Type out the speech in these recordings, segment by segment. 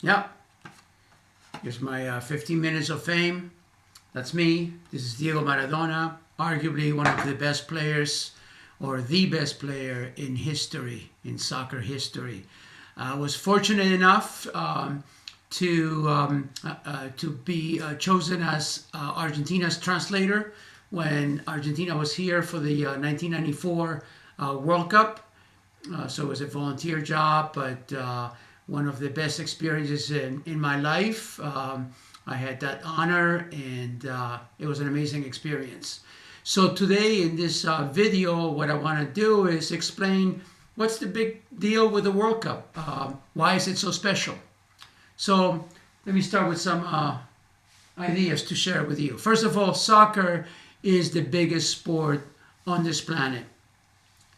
Yeah, here's my 15 minutes of fame. That's me. This is Diego Maradona, arguably one of the best players or the best player in history, in soccer history. I was fortunate enough to be chosen as Argentina's translator when Argentina was here for the 1994 World Cup. So it was a volunteer job, but one of the best experiences in my life. I had that honor, and it was an amazing experience. So today in this video, what I want to do is explain what's the big deal with the World Cup. Why is it so special? So let me start with some ideas to share with you. First of all, soccer is the biggest sport on this planet,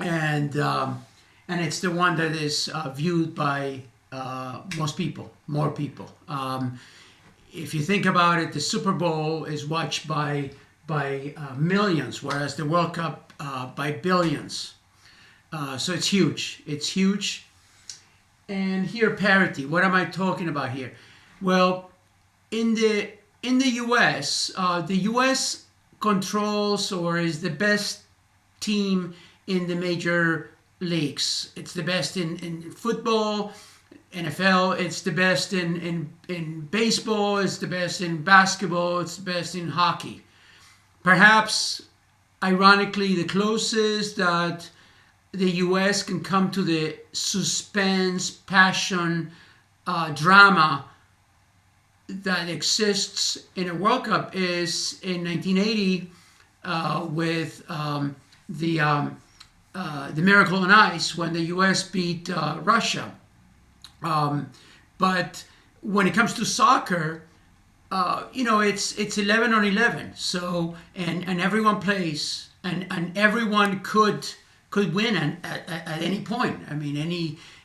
and it's the one that is viewed by most people, more people. If you think about it, the Super Bowl is watched by millions, whereas the World Cup by billions. So it's huge. It's huge. And here, parity. What am I talking about here? Well, in the U.S., the U.S. controls or is the best team in the major leagues. It's the best in football, NFL. It's the best in baseball. It's the best in basketball. It's the best in hockey. Perhaps, ironically, the closest that the U.S. can come to the suspense, passion, drama that exists in a World Cup is in 1980 with the Miracle on Ice when the U.S. beat Russia. But when it comes to soccer, it's 11 on 11. So and everyone plays, and everyone could win at any point. I mean,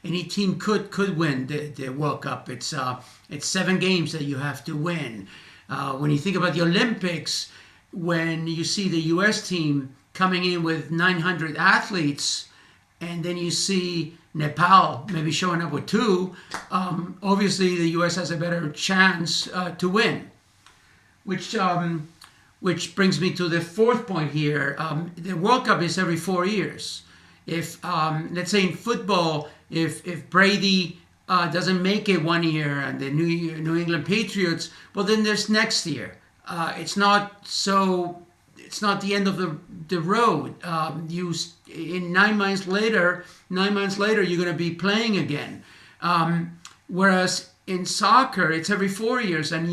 any team could win the World Cup. It's 7 games that you have to win. When you think about the Olympics, when you see the U.S. team coming in with 900 athletes, and then you see Nepal maybe showing up with 2, obviously the U.S. has a better chance to win. Which brings me to the 4th point here. The World Cup is every 4 years. If, let's say in football, if Brady doesn't make it one year and the New England Patriots, well, then there's next year. It's not the end of the road. In 9 months later, you're going to be playing again. Whereas in soccer, it's every 4 years, and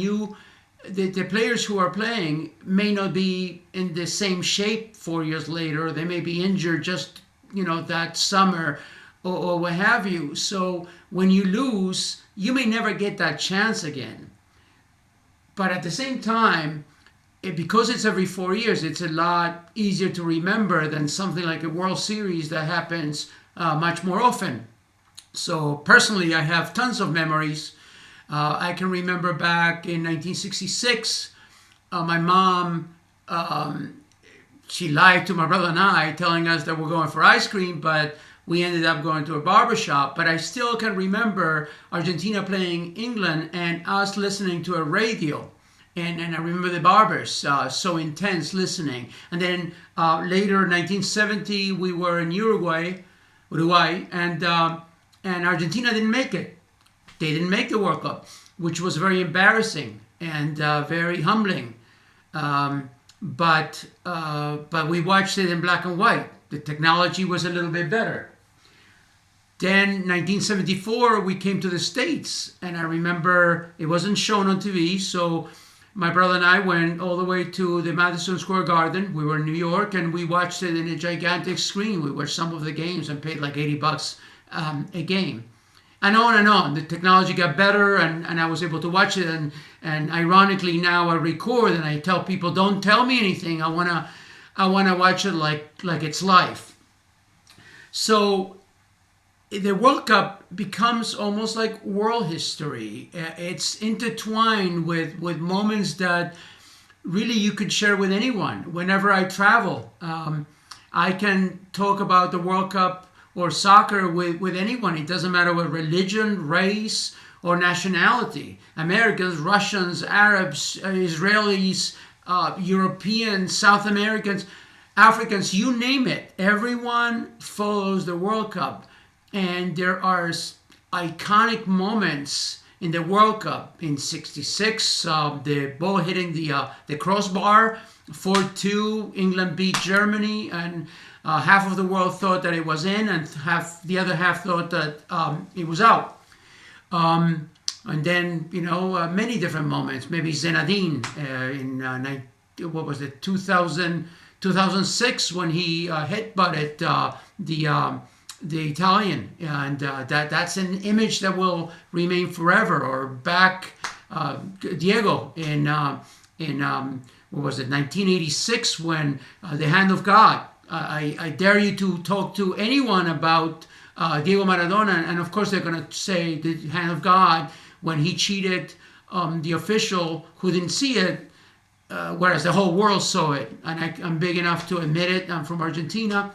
the players who are playing may not be in the same shape 4 years later. They may be injured just that summer or what have you. So when you lose, you may never get that chance again. But at the same time, because it's every 4 years, it's a lot easier to remember than something like a World Series that happens much more often. So personally, I have tons of memories. I can remember back in 1966, my mom, she lied to my brother and I, telling us that we're going for ice cream, but we ended up going to a barbershop. But I still can remember Argentina playing England and us listening to a radio. And I remember the barbers, so intense listening. And then later, 1970, we were in Uruguay, and Argentina didn't make it. They didn't make the World Cup, which was very embarrassing and very humbling. But we watched it in black and white. The technology was a little bit better. Then 1974, we came to the States, and I remember it wasn't shown on TV, so my brother and I went all the way to the Madison Square Garden. We were in New York, and we watched it in a gigantic screen. We watched some of the games and paid like $80 a game. And on and on. The technology got better, and I was able to watch it. And ironically, now I record and I tell people, don't tell me anything. I wanna watch it like it's live. So the World Cup becomes almost like world history. It's intertwined with moments that really you could share with anyone. Whenever I travel, I can talk about the World Cup or soccer with anyone. It doesn't matter what religion, race, or nationality. Americans, Russians, Arabs, Israelis, Europeans, South Americans, Africans, you name it. Everyone follows the World Cup. And there are iconic moments in the World Cup. In '66, the ball hitting the crossbar, 4-2, England beat Germany, and half of the world thought that it was in, and the other half thought that it was out. And then, many different moments. Maybe Zinedine in what was it, 2006, when he headbutted the Italian, and that's an image that will remain forever. Or back Diego in what was it, 1986, when the hand of God. I dare you to talk to anyone about Diego Maradona, and of course they're going to say the hand of God when he cheated the official who didn't see it, whereas the whole world saw it. And I'm big enough to admit it. I'm from Argentina.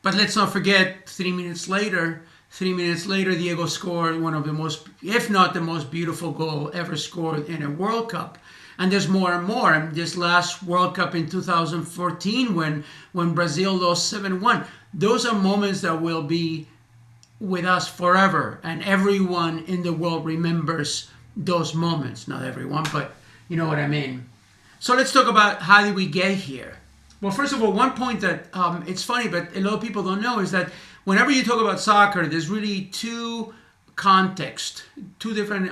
But let's not forget, 3 minutes later, Diego scored one of the most, if not the most beautiful goal ever scored in a World Cup. And there's more and more. And this last World Cup in 2014, when Brazil lost 7-1, those are moments that will be with us forever. And everyone in the world remembers those moments. Not everyone, but you know what I mean. So let's talk about how did we get here. Well, first of all, one point that it's funny, but a lot of people don't know, is that whenever you talk about soccer, there's really two contexts, two different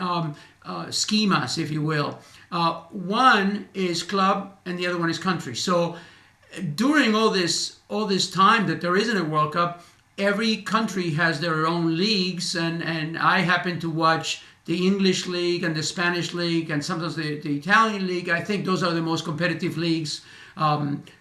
schemas, if you will. One is club, and the other one is country. So during all this time that there isn't a World Cup, every country has their own leagues, and I happen to watch the English league and the Spanish league, and sometimes the Italian league. I think those are the most competitive leagues.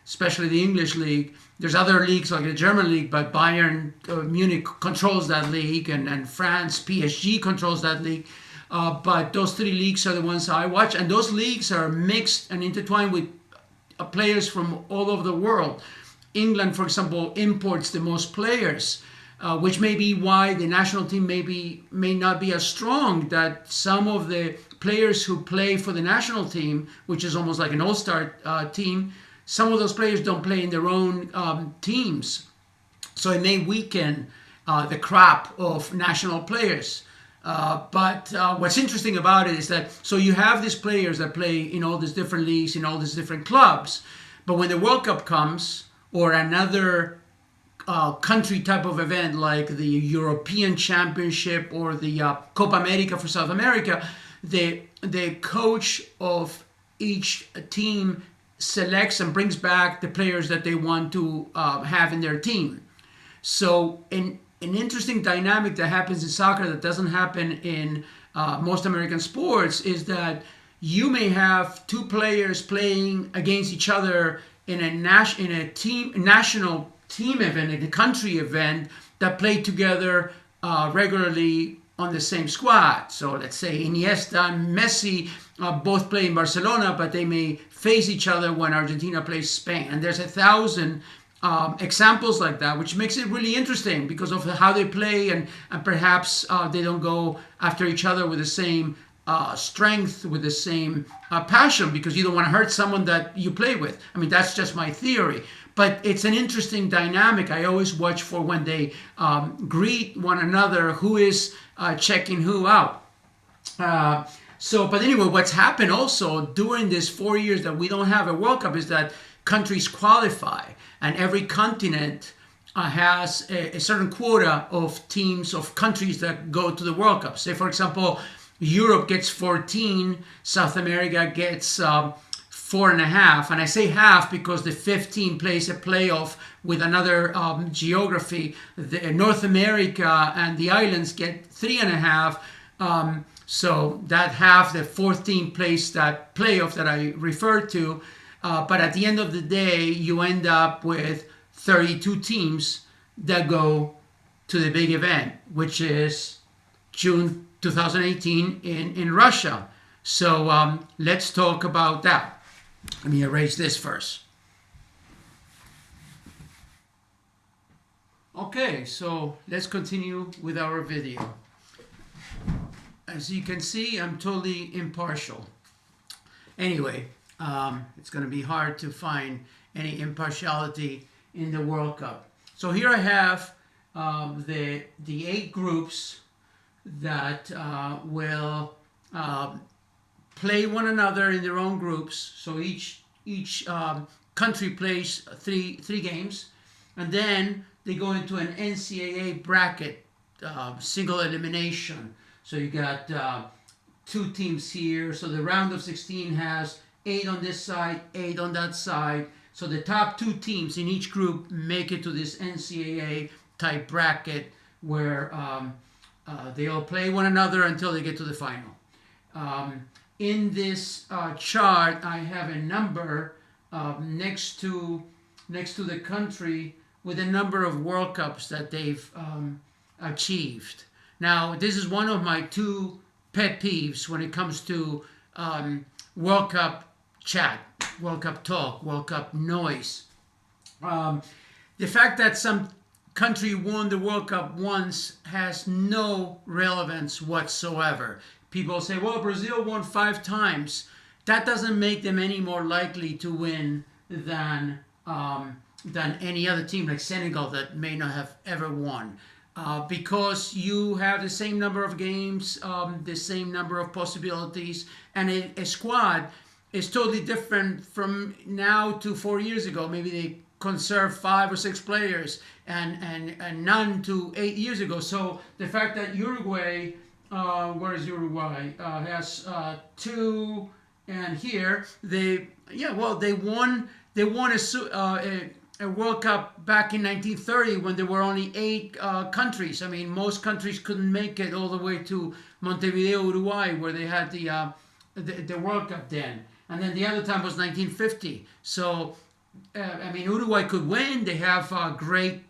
Especially the English league. There's other leagues like the German league, but Bayern Munich controls that league, and France, PSG controls that league. But those three leagues are the ones I watch, and those leagues are mixed and intertwined with players from all over the world. England, for example, imports the most players, which may be why the national team may not be as strong. That some of the players who play for the national team, which is almost like an all-star team, some of those players don't play in their own teams. So it may weaken the crop of national players. But what's interesting about it is that, so you have these players that play in all these different leagues, in all these different clubs. But when the World Cup comes, or another country type of event like the European Championship or the Copa America for South America, the coach of each team selects and brings back the players that they want to have in their team. So an interesting dynamic that happens in soccer that doesn't happen in most American sports is that you may have two players playing against each other in a national team event, in a country event, that play together regularly on the same squad. So let's say Iniesta and Messi both play in Barcelona, but they may face each other when Argentina plays Spain. And there's 1,000 examples like that, which makes it really interesting because of how they play, and perhaps they don't go after each other with the same strength, with the same passion, because you don't want to hurt someone that you play with. I mean, that's just my theory. But it's an interesting dynamic. I always watch for when they greet one another, who is checking who out. But anyway, what's happened also during this 4 years that we don't have a World Cup is that countries qualify, and every continent has a certain quota of teams, of countries that go to the World Cup. Say, for example, Europe gets 14, South America gets 4.5, and I say half because the 15 plays a playoff with another geography. North America and the islands get 3.5. So that half, the 14 plays that playoff that I referred to. But at the end of the day, you end up with 32 teams that go to the big event, which is June 2018 in Russia. So let's talk about that. Let me erase this first. Okay, so let's continue with our video. as you can see, I'm totally impartial. Anyway, it's going to be hard to find any impartiality in the World Cup. So here I have the 8 groups that will play one another in their own groups. So each country plays three games, and then they go into an NCAA bracket, single elimination. So you got 2 teams here. So the round of 16 has 8 on this side, 8 on that side. So the top 2 teams in each group make it to this NCAA type bracket where they all play one another until they get to the final. In this chart, I have a number next to the country with a number of World Cups that they've achieved. Now, this is one of my 2 pet peeves when it comes to World Cup chat, World Cup talk, World Cup noise. The fact that some country won the World Cup once has no relevance whatsoever. People say, well, Brazil won 5 times. That doesn't make them any more likely to win than any other team like Senegal that may not have ever won. Because you have the same number of games, the same number of possibilities, and a squad is totally different from now to 4 years ago. Maybe they conserved 5 or 6 players and none to 8 years ago. So the fact that Uruguay, where is Uruguay, has 2, and here they won a World Cup back in 1930 when there were only 8 countries. I mean, most countries couldn't make it all the way to Montevideo, Uruguay, where they had the World Cup then. And then the other time was 1950. So, I mean, Uruguay could win. They have great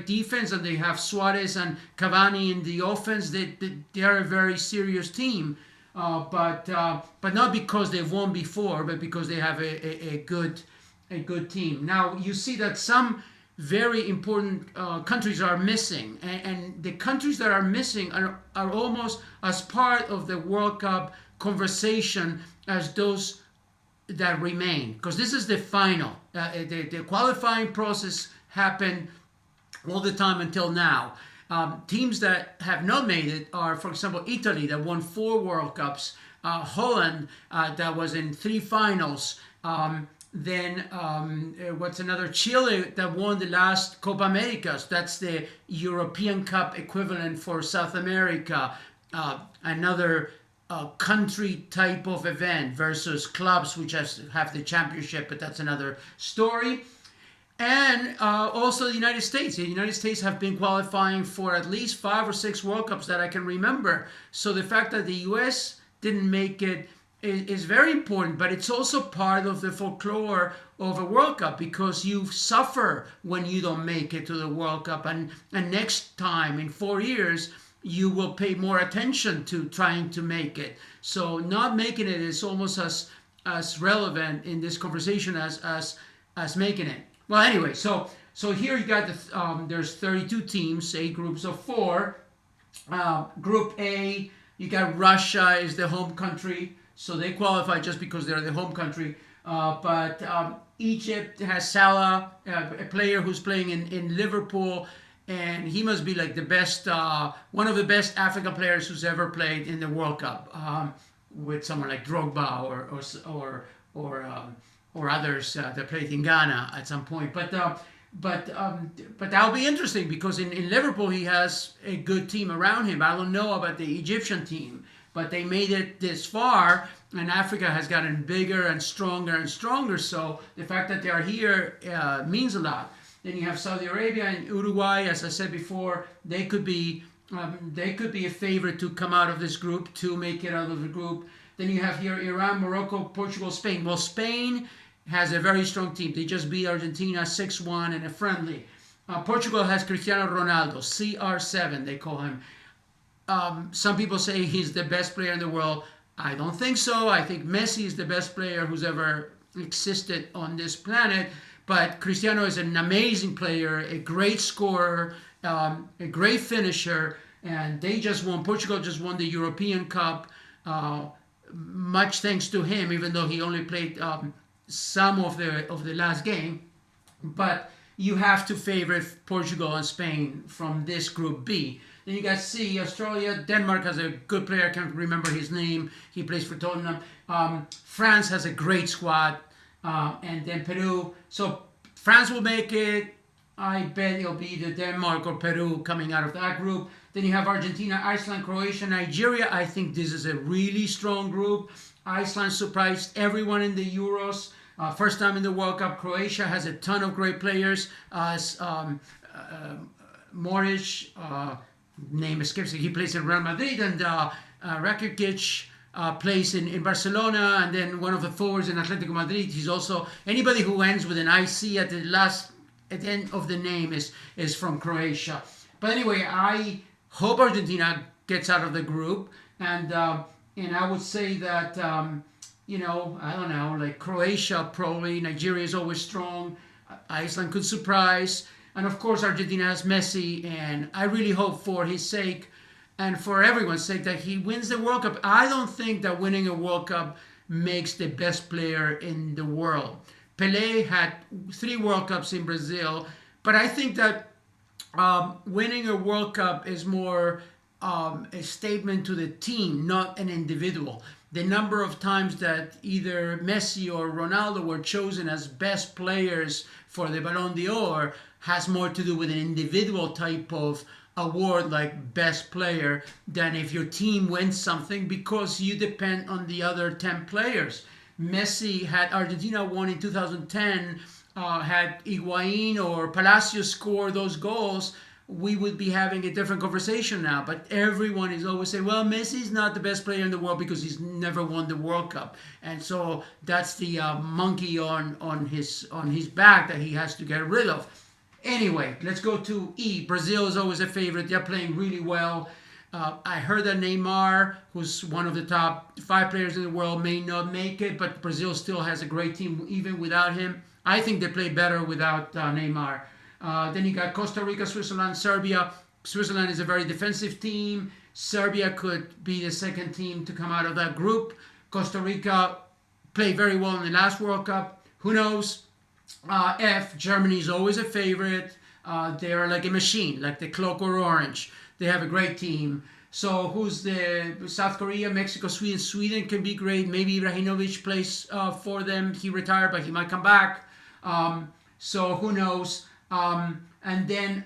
defense, and they have Suarez and Cavani in the offense. They are a very serious team. But not because they've won before, but because they have a good team. Now you see that some very important countries are missing, and the countries that are missing are almost as part of the World Cup conversation as those that remain, because this is the final. The qualifying process happened all the time until now. Teams that have not made it are, for example, Italy, that won 4 World Cups, Holland, that was in 3 finals, then what's another? Chile, that won the last Copa Americas. That's the European Cup equivalent for South America. Another country type of event versus clubs, which have the championship, but that's another story. And also the United States. The United States have been qualifying for at least 5 or 6 World Cups that I can remember. So the fact that the U.S. didn't make it is very important, but it's also part of the folklore of a World Cup, because you suffer when you don't make it to the World Cup. And next time, in 4 years, you will pay more attention to trying to make it. So not making it is almost as relevant in this conversation as making it. Well, anyway, so here you got there's 32 teams, 8 groups of 4. Group A, you got Russia is the home country, so they qualify just because they're the home country. But Egypt has Salah, a player who's playing in Liverpool, and he must be like the best, one of the best African players who's ever played in the World Cup, with someone like Drogba or others that played in Ghana at some point. But that'll be interesting, because in Liverpool he has a good team around him. I don't know about the Egyptian team, but they made it this far, and Africa has gotten bigger and stronger. So the fact that they are here means a lot. Then you have Saudi Arabia and Uruguay. As I said before, they could be a favorite to come out of this group, to make it out of the group. Then you have here Iran, Morocco, Portugal, Spain. Well, Spain has a very strong team. They just beat Argentina 6-1 in a friendly. Portugal has Cristiano Ronaldo, CR7 they call him. Some people say he's the best player in the world. I don't think so. I think Messi is the best player who's ever existed on this planet. But Cristiano is an amazing player, a great scorer, a great finisher. and they just won. Portugal just won the European Cup. Much thanks to him, even though he only played some of the last game. But you have to favor Portugal and Spain from this Group B. Then you got C, Australia. Denmark has a good player. I can't remember his name. He plays for Tottenham. France has a great squad. And then Peru. So France will make it. I bet it'll be the Denmark or Peru coming out of that group. Then you have Argentina, Iceland, Croatia, Nigeria. I think this is a really strong group. Iceland surprised everyone in the Euros. First time in the World Cup. Croatia has a ton of great players. Moric, name escapes me. He plays in Real Madrid, and Rakitic plays in Barcelona, and then one of the forwards in Atletico Madrid. He's also anybody who ends with an IC at the end of the name is from Croatia. But anyway, I hope Argentina gets out of the group, and I would say that I don't know, like Croatia probably. Nigeria is always strong. Iceland could surprise. And of course, Argentina has Messi, and I really hope for his sake and for everyone's sake that he wins the World Cup. I don't think that winning a World Cup makes the best player in the world. Pelé had 3 World Cups in Brazil, but I think that winning a World Cup is more a statement to the team, not an individual. The number of times that either Messi or Ronaldo were chosen as best players for the Ballon d'Or has more to do with an individual type of award like best player than if your team wins something, because you depend on the other 10 players. Messi had Argentina won in 2010, had Higuain or Palacios score those goals, we would be having a different conversation now. But everyone is always saying, well, Messi's not the best player in the world because he's never won the World Cup. And so that's the monkey on his back that he has to get rid of. Anyway, let's go to E. Brazil is always a favorite. They're playing really well. I heard that Neymar, who's one of the top 5 players in the world, may not make it, but Brazil still has a great team even without him. I think they play better without Neymar. Then you got Costa Rica, Switzerland, Serbia. Switzerland is a very defensive team. Serbia could be the second team to come out of that group. Costa Rica played very well in the last World Cup. Who knows? F, Germany is always a favorite. They are like a machine, like the Clockwork Orange. They have a great team. So who's the South Korea, Mexico, Sweden? Sweden can be great. Maybe Ibrahimovic plays for them. He retired, but he might come back. So who knows? And then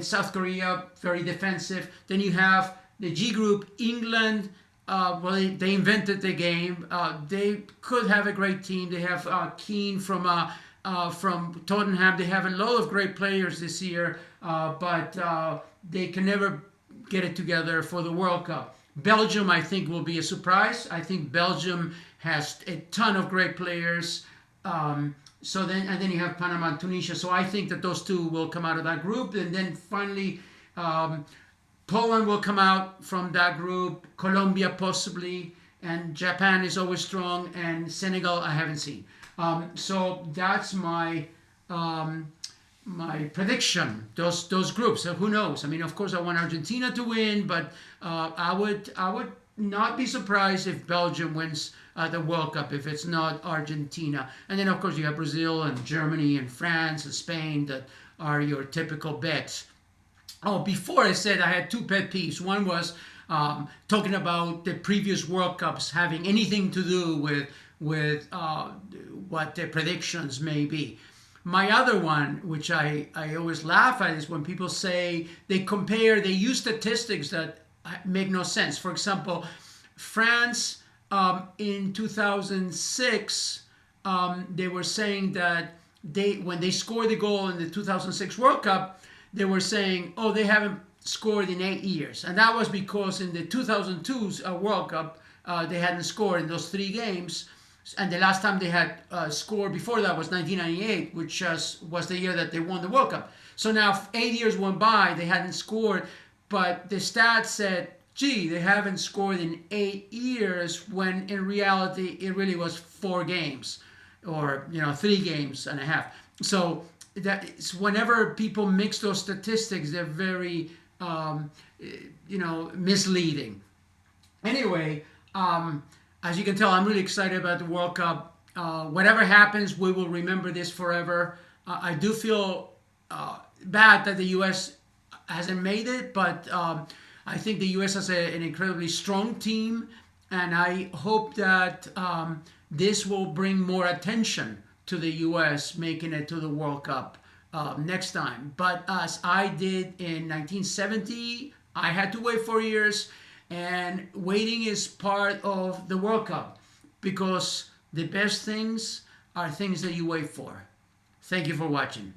South Korea, very defensive. Then you have the G group, England. Well, they invented the game. They could have a great team. They have Keane from Tottenham. They have a lot of great players this year, but they can never get it together for the World Cup. Belgium, I think, will be a surprise. I think Belgium has a ton of great players. And then you have Panama and Tunisia. So I think that those two will come out of that group. And then finally, Poland will come out from that group. Colombia possibly. And Japan is always strong. And Senegal I haven't seen. So that's my prediction. Those groups. So who knows? I mean, of course, I want Argentina to win, but I would not be surprised if Belgium wins the World Cup, if it's not Argentina. And then, of course, you have Brazil and Germany and France and Spain that are your typical bets. Oh, before I said I had 2 pet peeves. One was talking about the previous World Cups having anything to do with what the predictions may be. My other one, which I always laugh at, is when people say they use statistics that make no sense. For example, France in 2006, they were saying that when they scored the goal in the 2006 World Cup, they were saying, oh, they haven't scored in 8 years. And that was because in the 2002 World Cup, they hadn't scored in those 3 games. And the last time they had scored before that was 1998, which was the year that they won the World Cup. So now 8 years went by, they hadn't scored, but the stats said, gee, they haven't scored in 8 years, when in reality it really was 4 games, or 3 games and a half. So that is, whenever people mix those statistics, they're very misleading. Anyway, as you can tell, I'm really excited about the World Cup. Whatever happens, we will remember this forever. I do feel bad that the U.S. hasn't made it, but I think the U.S. has an incredibly strong team, and I hope that this will bring more attention to the U.S. making it to the World Cup next time. But as I did in 1970, I had to wait 4 years, and waiting is part of the World Cup because the best things are things that you wait for. Thank you for watching.